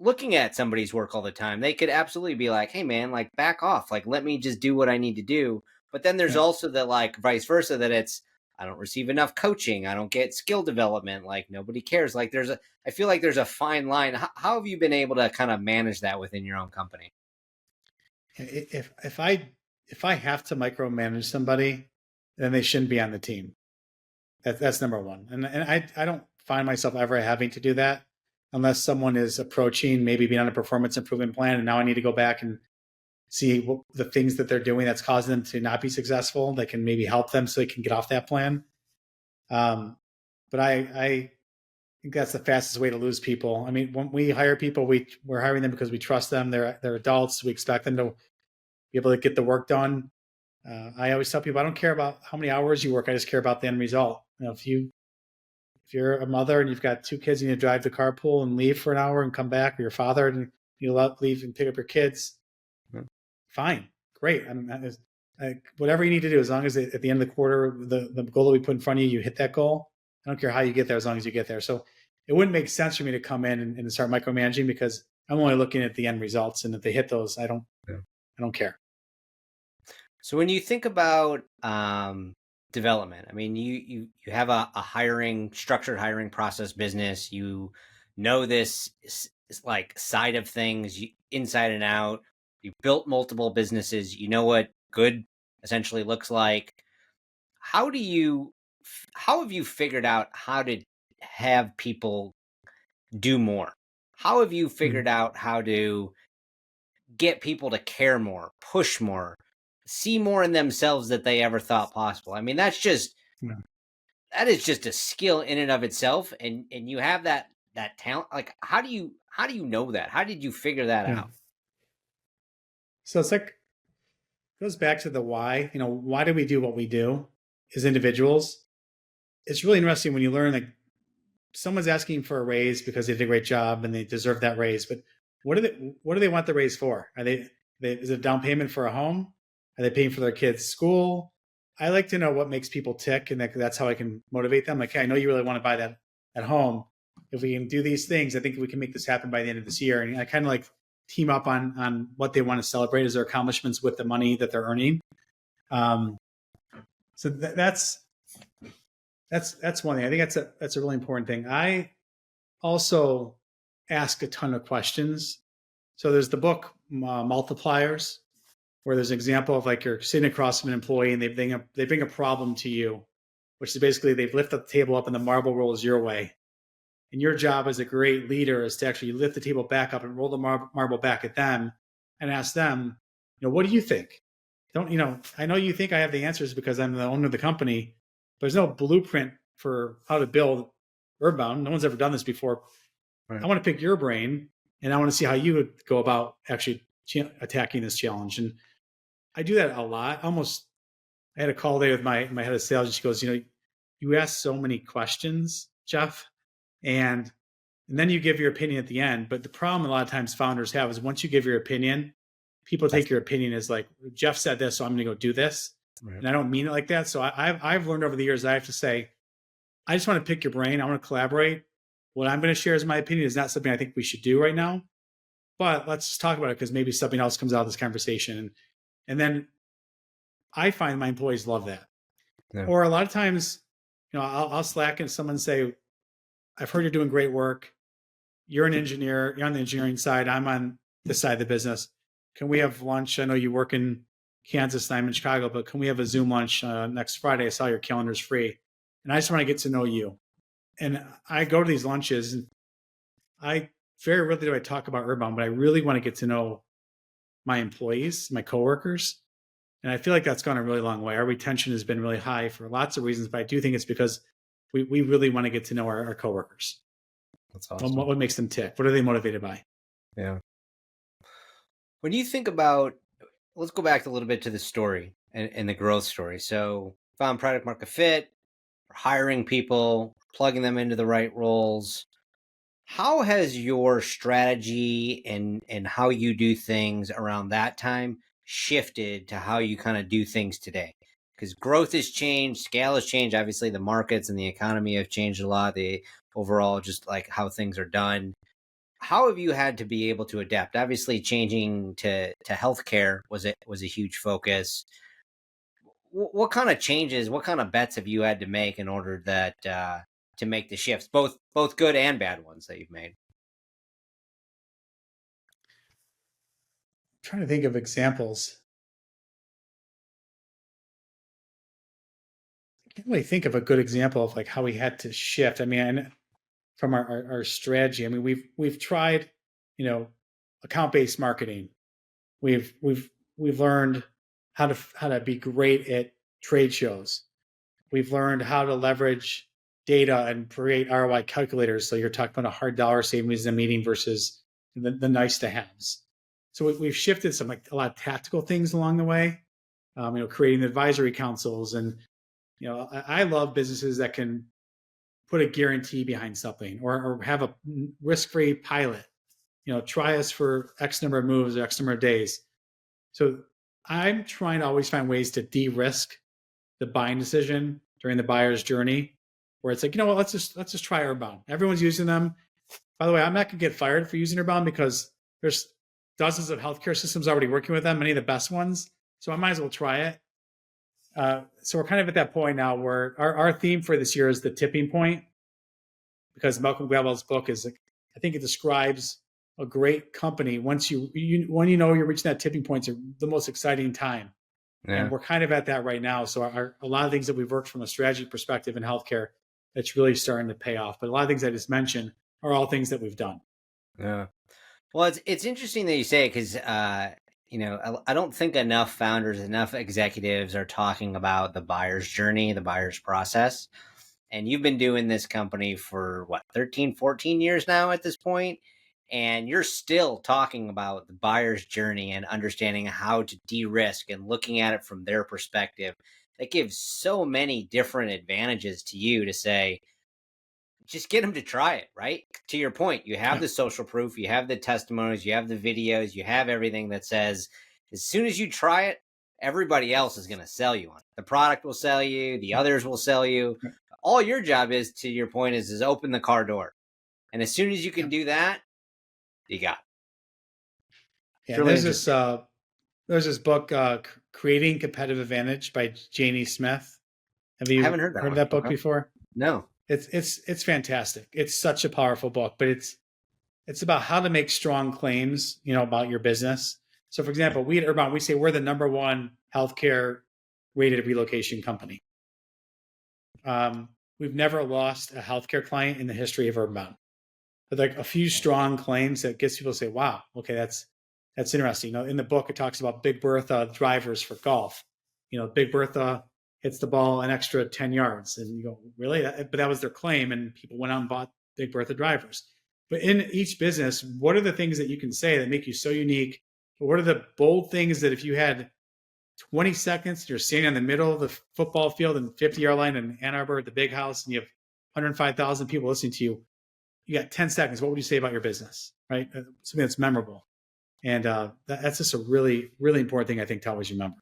looking at somebody's work all the time, they could absolutely be like, hey man, like back off, like let me just do what I need to do. But then there's also the like vice versa, that I don't receive enough coaching, I don't get skill development, like nobody cares. Like I feel like there's a fine line. How have you been able to kind of manage that within your own company? If I have to micromanage somebody, then they shouldn't be on the team. That's number one. And I don't find myself ever having to do that, unless someone is approaching maybe being on a performance improvement plan, and now I need to go back and see what the things that they're doing that's causing them to not be successful that can maybe help them so they can get off that plan. But I think that's the fastest way to lose people. I mean, when we hire people, we're hiring them because we trust them. They're adults. We expect them to be able to get the work done. I always tell people, I don't care about how many hours you work. I just care about the end result. If you're a mother and you've got two kids and you drive the carpool and leave for an hour and come back, or your father and you leave and pick up your kids, fine, great. Whatever you need to do, as long as at the end of the quarter, the goal that we put in front of you, you hit that goal. I don't care how you get there, as long as you get there. So it wouldn't make sense for me to come in and start micromanaging, because I'm only looking at the end results, and if they hit those, I don't care. So when you think about development, I mean, you have a structured hiring process business. You know this is like side of things inside and out. You built multiple businesses. You know what good essentially looks like. How have you figured out how to have people do more? How have you figured out how to get people to care more, push more, see more in themselves that they ever thought possible? I mean, that is just a skill in and of itself. And you have that talent. Like, how do you know that? How did you figure that out? So it's like, it goes back to the why. Why do we do what we do as individuals? It's really interesting when you learn, like, someone's asking for a raise because they did a great job and they deserve that raise. But what do they want the raise for? Is it a down payment for a home? Are they paying for their kids' school? I like to know what makes people tick, and that's how I can motivate them. Like, hey, I know you really want to buy that at home. If we can do these things, I think we can make this happen by the end of this year. And I kind of like team up on what they want to celebrate as their accomplishments with the money that they're earning. So that's That's one thing. I think that's a really important thing. I also ask a ton of questions. So there's the book Multipliers, where there's an example of like you're sitting across from an employee and they bring a problem to you, which is basically they've lifted the table up and the marble rolls your way. And your job as a great leader is to actually lift the table back up and roll the marble back at them and ask them, what do you think? Don't, I know you think I have the answers because I'm the owner of the company, but there's no blueprint for how to build UrbanBound. No one's ever done this before. Right. I want to pick your brain and I want to see how you would go about actually attacking this challenge. And I do that a lot. I had a call today with my head of sales and she goes, you ask so many questions, Jeff, and then you give your opinion at the end. But the problem a lot of times founders have is once you give your opinion, people take your opinion as like, Jeff said this, so I'm going to go do this. Right. And I don't mean it like that. So I've learned over the years, I have to say, I just want to pick your brain. I want to collaborate. What I'm going to share as my opinion is not something I think we should do right now, but let's just talk about it because maybe something else comes out of this conversation. And then I find my employees love that. Yeah. Or a lot of times, I'll Slack and someone say, I've heard you're doing great work. You're an engineer. You're on the engineering side. I'm on this side of the business. Can we have lunch? I know you work in Kansas and I'm in Chicago, but can we have a Zoom lunch next Friday? I saw your calendar's free. And I just want to get to know you. And I go to these lunches and I very rarely do I talk about UrbanBound, but I really want to get to know my employees, my coworkers. And I feel like that's gone a really long way. Our retention has been really high for lots of reasons, but I do think it's because we really want to get to know our coworkers. That's awesome. What makes them tick? What are they motivated by? Yeah. When you think about, let's go back a little bit to the story and the growth story. So found product market fit, hiring people, plugging them into the right roles. How has your strategy and how you do things around that time shifted to how you kind of do things today? Because growth has changed, scale has changed. Obviously, the markets and the economy have changed a lot. The overall, just like how things are done. How have you had to be able to adapt? Obviously, changing to healthcare was a huge focus. What kind of changes, what kind of bets have you had to make in order that to make the shifts, both good and bad ones that you've made? I'm trying to think of examples. I can't really think of a good example of like how we had to shift. I mean, from our strategy, I mean, we've tried, account-based marketing. We've learned how to be great at trade shows. We've learned how to leverage data and create ROI calculators. So you're talking about a hard dollar savings in a meeting versus the nice to haves. So we've shifted some like a lot of tactical things along the way. Creating advisory councils, and I love businesses that can put a guarantee behind something or have a risk-free pilot. Try us for X number of moves or X number of days. So I'm trying to always find ways to de-risk the buying decision during the buyer's journey, where it's like, let's just try UrbanBound. Everyone's using them. By the way, I'm not going to get fired for using UrbanBound because there's dozens of healthcare systems already working with them, many of the best ones. So I might as well try it. So we're kind of at that point now where our theme for this year is the tipping point, because Malcolm Gladwell's book is, I think it describes a great company. When you're reaching that tipping point, it's the most exciting time. Yeah. And we're kind of at that right now. So a lot of things that we've worked from a strategy perspective in healthcare, that's really starting to pay off. But a lot of things I just mentioned are all things that we've done. Yeah. Well, it's interesting that you say it because, I don't think enough founders, enough executives are talking about the buyer's journey, the buyer's process. And you've been doing this company for 13, 14 years now at this point. And you're still talking about the buyer's journey and understanding how to de-risk and looking at it from their perspective. That gives so many different advantages to you to say, just get them to try it, right? To your point, you have the social proof, you have the testimonies, you have the videos, you have everything that says, as soon as you try it, everybody else is going to sell you on it. The product will sell you, the others will sell you. All your job is, to your point, is open the car door. And as soon as you can do that, you got it. Yeah, really there's this book, Creating Competitive Advantage by Janie Smith. Have you I haven't heard that book before? No. It's fantastic. It's such a powerful book, but it's about how to make strong claims, about your business. So, for example, we at UrbanBound, we say we're the number one healthcare rated relocation company. We've never lost a healthcare client in the history of UrbanBound. But like a few strong claims that gets people to say, "Wow, okay, that's interesting." In the book, it talks about Big Bertha drivers for golf. Big Bertha hits the ball an extra 10 yards, and you go, "Really?" But that was their claim, and people went out and bought Big Bertha drivers. But in each business, what are the things that you can say that make you so unique? What are the bold things that if you had 20 seconds, you're standing in the middle of the football field and 50-yard line in Ann Arbor at the big house, and you have 105,000 people listening to you. You got 10 seconds. What would you say about your business? Right? Something that's memorable. And that's just a really, really important thing, I think, to always remember.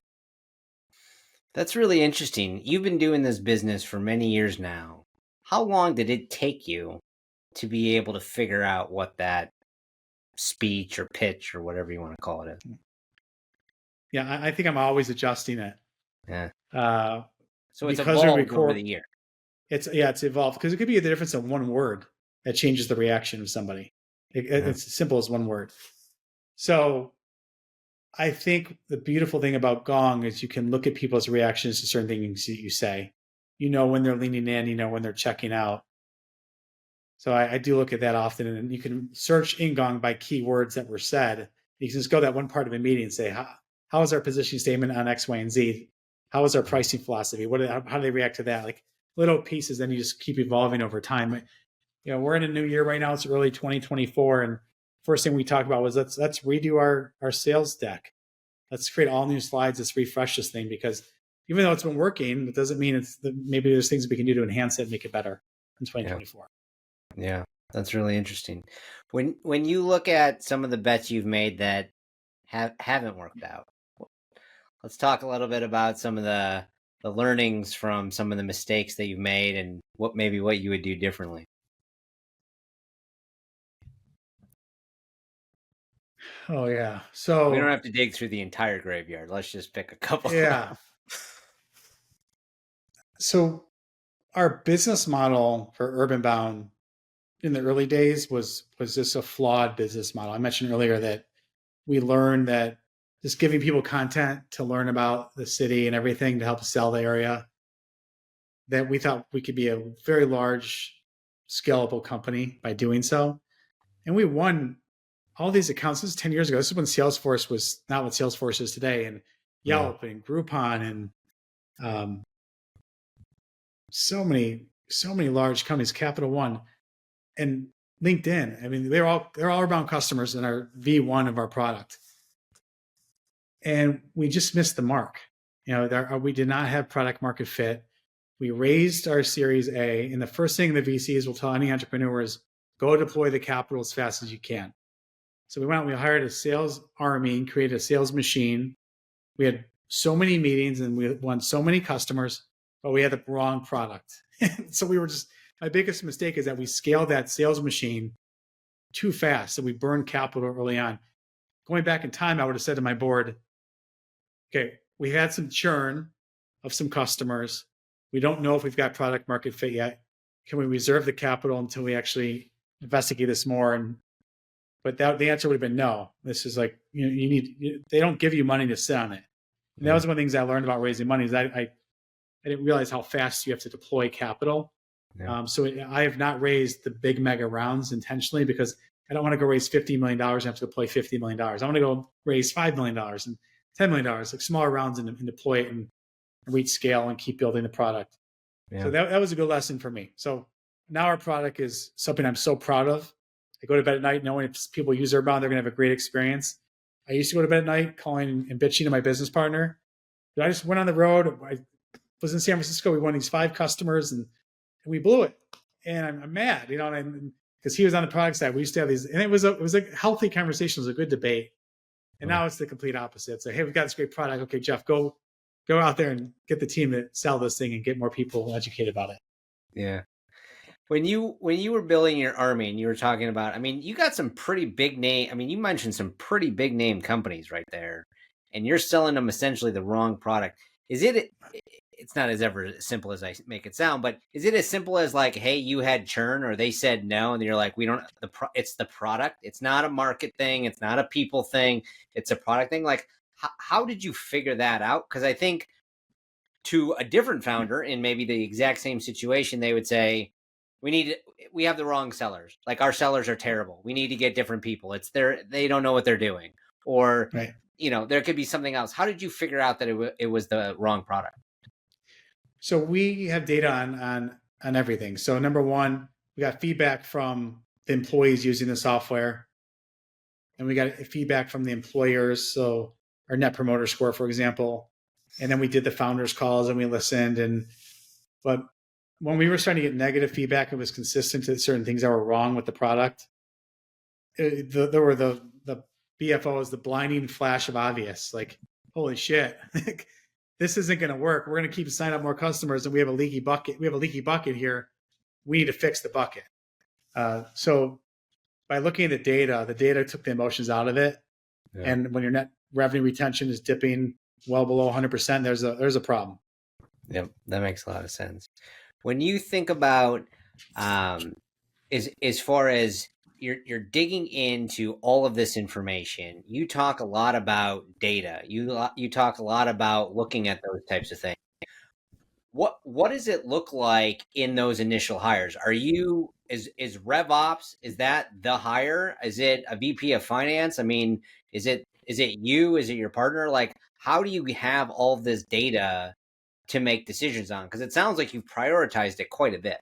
That's really interesting. You've been doing this business for many years now. How long did it take you to be able to figure out what that speech or pitch or whatever you want to call it is? Yeah, I think I'm always adjusting it. Yeah. So it's because evolved over the year. It's evolved because it could be the difference of one word that changes the reaction of somebody. It's as simple as one word. So I think the beautiful thing about Gong is you can look at people's reactions to certain things that you say. When they're leaning in, when they're checking out. So I do look at that often, and you can search in Gong by keywords that were said. You can just go to that one part of a meeting and say, how is our positioning statement on X, Y, and Z? How is our pricing philosophy? How do they react to that? Like little pieces, then you just keep evolving over time. We're in a new year right now. It's early 2024, and first thing we talked about was let's redo our sales deck. Let's create all new slides. Let's refresh this thing, because even though it's been working, it doesn't mean maybe there's things we can do to enhance it and make it better in 2024. Yeah, that's really interesting. When you look at some of the bets you've made that haven't worked out, let's talk a little bit about some of the learnings from some of the mistakes that you've made and what you would do differently. Oh yeah. So we don't have to dig through the entire graveyard. Let's just pick a couple. Yeah. So our business model for UrbanBound in the early days was just a flawed business model. I mentioned earlier that we learned that just giving people content to learn about the city and everything to help sell the area, that we thought we could be a very large, scalable company by doing so. And we won all these accounts. This is 10 years ago. This is when Salesforce was not what Salesforce is today, and Yelp and Groupon and so many large companies, Capital One and LinkedIn. I mean, they're all UrbanBound customers in our V1 of our product. And we just missed the mark. We did not have product market fit. We raised our Series A, and the first thing the VCs will tell any entrepreneur is go deploy the capital as fast as you can. So we went out, we hired a sales army and created a sales machine. We had so many meetings and we won so many customers, but we had the wrong product. So my biggest mistake is that we scaled that sales machine too fast. So we burned capital early on. Going back in time, I would have said to my board, okay, we had some churn of some customers. We don't know if we've got product market fit yet. Can we reserve the capital until we actually investigate this more? But the answer would have been no. This is like, they don't give you money to sit on it. And that was one of the things I learned about raising money is I didn't realize how fast you have to deploy capital. Yeah. So I have not raised the big mega rounds intentionally because I don't want to go raise $50 million and have to deploy $50 million. I want to go raise $5 million and $10 million, like smaller rounds and deploy it and reach scale and keep building the product. Yeah. So that was a good lesson for me. So now our product is something I'm so proud of. I go to bed at night knowing if people use UrbanBound, they're going to have a great experience. I used to go to bed at night calling and bitching to my business partner. I just went on the road. I was in San Francisco. We won these 5 customers and we blew it. And I'm mad, because he was on the product side. We used to have these, and it was a healthy conversation. It was a good debate. And now it's the complete opposite. It's like, hey, we've got this great product. Okay, Jeff, go out there and get the team to sell this thing and get more people educated about it. Yeah. When you were building your army and you were talking about, you got some pretty big name. You mentioned some pretty big name companies right there, and you're selling them essentially the wrong product. Is it's not as ever as simple as I make it sound, but is it as simple as like, hey, you had churn or they said no, and you're like, we don't, it's the product. It's not a market thing. It's not a people thing. It's a product thing. Like, how did you figure that out? Because I think to a different founder in maybe the exact same situation, they would say, we have the wrong sellers. Like, our sellers are terrible. We need to get different people. They don't know what they're doing. Or, Right. there could be something else. How did you figure out that it was the wrong product? So we have data on everything. So number one, we got feedback from the employees using the software, and we got feedback from the employers. So our net promoter score, for example, and then we did the founders calls and we listened. But when we were starting to get negative feedback, it was consistent to certain things that were wrong with the product. There were the BFOs, the blinding flash of obvious, like, holy shit, this isn't going to work. We're going to keep signing up more customers, and we have a leaky bucket. We have a leaky bucket here. We need to fix the bucket. So by looking at the data took the emotions out of it. Yeah. And when your net revenue retention is dipping well below 100%, there's a problem. Yep, that makes a lot of sense. When you think about as far as you're digging into all of this information, you talk a lot about data. You talk a lot about looking at those types of things. What does it look like in those initial hires? Is RevOps, is that the hire? Is it a VP of finance? I mean, is it you? Is it your partner? Like, how do you have all of this data to make decisions on? Because it sounds like you've prioritized it quite a bit.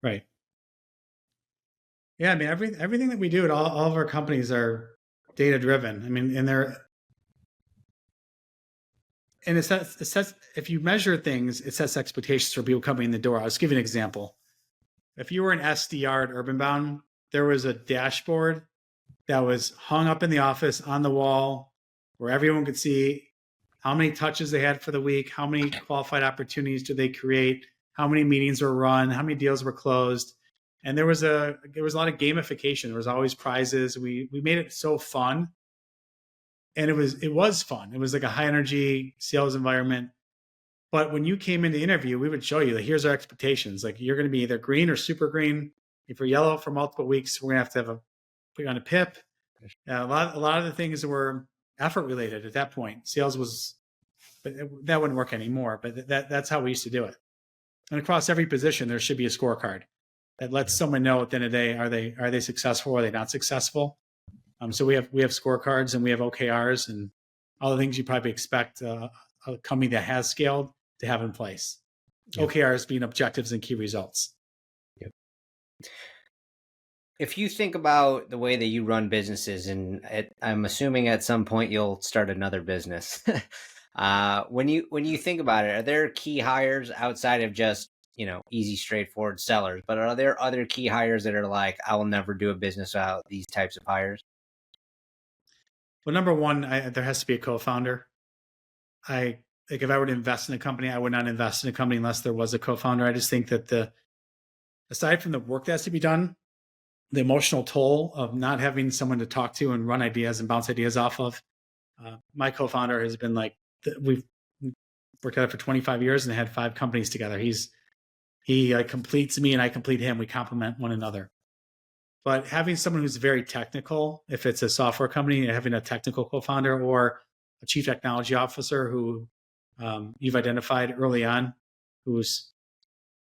Right. Yeah, I mean, everything that we do at all of our companies are data driven. I mean, and it sets, if you measure things, it sets expectations for people coming in the door. I'll just give you an example. If you were an SDR at UrbanBound, there was a dashboard that was hung up in the office on the wall where everyone could see how many touches they had for the week, how many qualified opportunities did they create, how many meetings were run, how many deals were closed. And there was a lot of gamification. There was always prizes. We made it so fun. And it was fun. It was like a high energy sales environment. But when you came in to interview, we would show you that here's our expectations. Like, you're going to be either green or super green. If you're yellow for multiple weeks, we're going to have put you on a PIP. A lot of the things were effort related at that point. Sales was, but that wouldn't work anymore. But that's how we used to do it. And across every position, there should be a scorecard that lets someone know at the end of the day, are they successful or are they not successful? So we have scorecards and we have OKRs and all the things you probably expect a company that has scaled to have in place. Yep. OKRs being objectives and key results. Yep. If you think about the way that you run businesses, and I'm assuming at some point you'll start another business. When you think about it, are there key hires outside of just easy, straightforward sellers? But are there other key hires that are like, I will never do a business without these types of hires? Well, number one, there has to be a co-founder. Like, if I were to invest in a company, I would not invest in a company unless there was a co-founder. I just think that aside from the work that has to be done, the emotional toll of not having someone to talk to and run ideas and bounce ideas off of, my co-founder has been like, we've worked at it for 25 years and had 5 companies together. He completes me and I complete him. We complement one another. But having someone who's very technical, if it's a software company, having a technical co-founder or a chief technology officer who you've identified early on,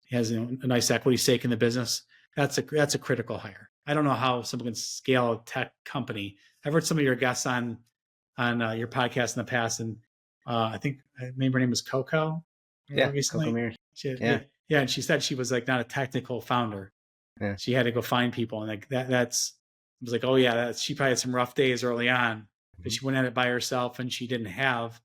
has a nice equity stake in the business, that's a critical hire. I don't know how someone can scale a tech company. I've heard some of your guests on your podcast in the past, and I think maybe her name was Coco. Yeah, recently. Yeah, and she said she was like not a technical founder. Yeah. She had to go find people, and like that's. I was like, oh yeah, she probably had some rough days early on, but she went at it by herself, and she didn't have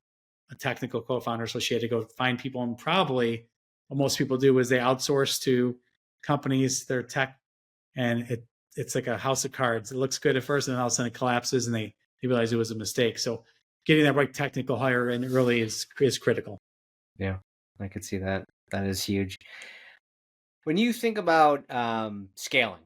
a technical co-founder, so she had to go find people. And probably what most people do is they outsource to companies their tech, and it's like a house of cards. It looks good at first, and then all of a sudden it collapses, and they realize it was a mistake. So getting that right technical hire in early is critical. Yeah, I could see that. That is huge. When you think about scaling,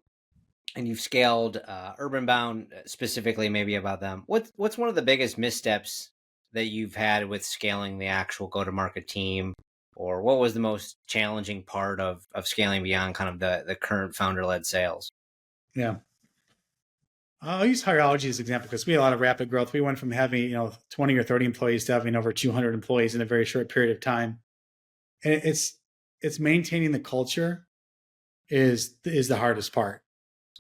and you've scaled UrbanBound specifically, maybe about them, what's one of the biggest missteps that you've had with scaling the actual go-to-market team or what was the most challenging part of scaling beyond kind of the current founder-led sales? Yeah. I'll use Hireology as an example because we had a lot of rapid growth. We went from having 20 or 30 employees to having over 200 employees in a very short period of time. And it's maintaining the culture is the hardest part,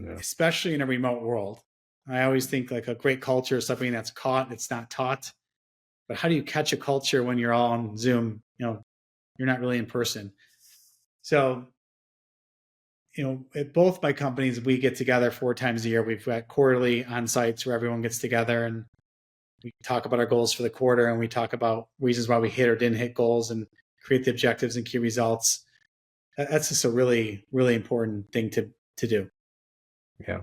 especially in a remote world. I always think like a great culture is something that's caught, it's not taught. But how do you catch a culture when you're all on Zoom? You're not really in person. So, at both my companies, we get together 4 times a year. We've got quarterly on-sites where everyone gets together and we talk about our goals for the quarter, and we talk about reasons why we hit or didn't hit goals and create the objectives and key results. That's just a really, really important thing to do. Yeah.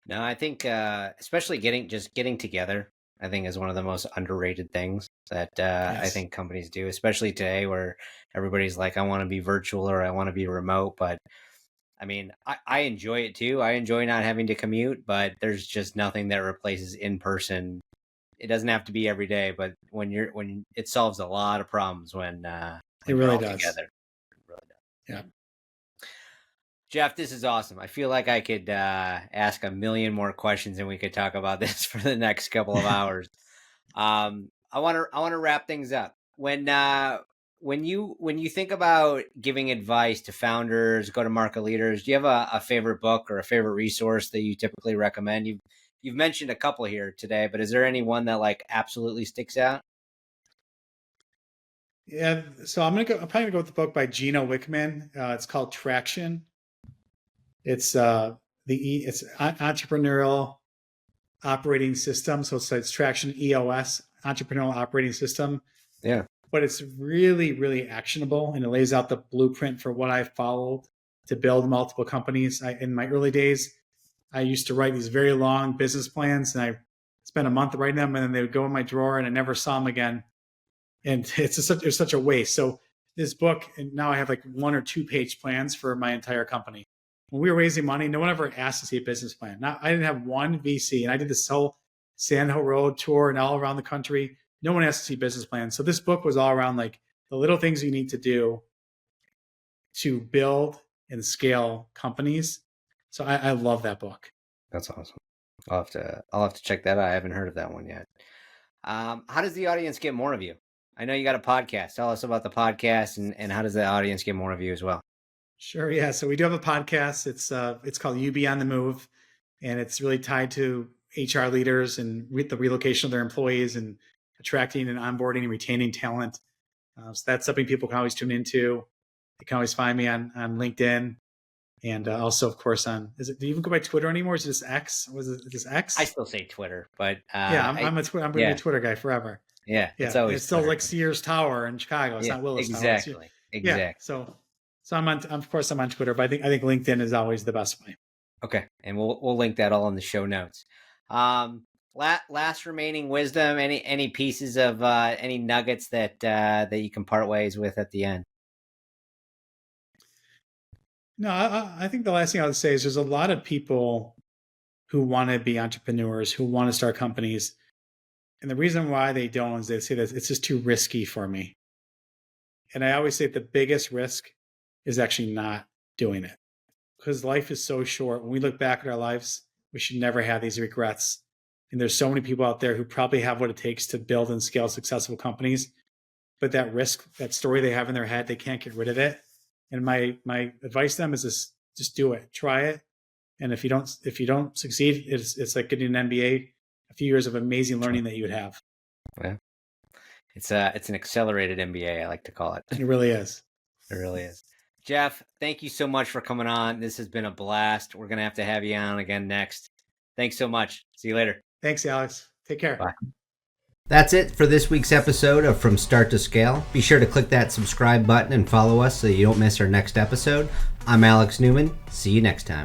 No, I think especially getting together, I think is one of the most underrated things that Yes. I think companies do, especially today where everybody's like, I want to be virtual or I want to be remote. But I mean, I enjoy it too. I enjoy not having to commute, but there's just nothing that replaces in person. It doesn't have to be every day, but when it solves a lot of problems when It really all does. together. It really does. Yeah. Jeff, this is awesome. I feel like I could ask a million more questions and we could talk about this for the next couple of hours. I want to wrap things up. When you think about giving advice to founders, go-to-market leaders, do you have a favorite book or a favorite resource that you typically recommend? You've mentioned a couple here today, but is there any one that like absolutely sticks out? Yeah. So I'm probably gonna go with the book by Gino Wickman. It's called Traction. It's it's entrepreneurial operating system. So it's Traction EOS, entrepreneurial operating system. Yeah. But it's really, really actionable, and it lays out the blueprint for what I followed to build multiple companies. In my early days, I used to write these very long business plans, and I spent a month writing them, and then they would go in my drawer, and I never saw them again. And it's such a waste. So this book, and now I have like 1 or 2 page plans for my entire company. When we were raising money, no one ever asked to see a business plan. Now, I didn't have one VC, and I did this whole Sand Hill Road tour and all around the country. No one asked to see business plans. So this book was all around like the little things you need to do to build and scale companies. So I love that book. That's awesome. I'll have to check that out. I haven't heard of that one yet. How does the audience get more of you? I know you got a podcast. Tell us about the podcast and how does the audience get more of you as well? Sure. Yeah. So we do have a podcast. It's called UB on the Move, and it's really tied to HR leaders and the relocation of their employees and attracting and onboarding and retaining talent. So that's something people can always tune into. You can always find me on LinkedIn, and also, of course, do you even go by Twitter anymore? Is it just X? Was it just X? I still say Twitter, but yeah, I'm going to be a Twitter guy forever. Yeah, it's still Twitter. Like Sears Tower in Chicago. It's not Willis Tower. Exactly. Yeah, so I'm on Twitter, but I think LinkedIn is always the best way. Okay, and we'll link that all in the show notes. Last remaining wisdom, any pieces of any nuggets that you can part ways with at the end? No, I think the last thing I would say is there's a lot of people who want to be entrepreneurs, who want to start companies. And the reason why they don't is they say that it's just too risky for me. And I always say the biggest risk is actually not doing it, because life is so short. When we look back at our lives, we should never have these regrets. And there's so many people out there who probably have what it takes to build and scale successful companies. But that risk, that story they have in their head, they can't get rid of it. And my advice to them is just do it, try it. And if you don't succeed, it's like getting an MBA, a few years of amazing learning that you would have. Yeah. It's an accelerated MBA, I like to call it. It really is. It really is. Jeff, thank you so much for coming on. This has been a blast. We're going to have you on again next. Thanks so much. See you later. Thanks, Alex. Take care. Bye. That's it for this week's episode of From Start to Scale. Be sure to click that subscribe button and follow us so you don't miss our next episode. I'm Alex Newman. See you next time.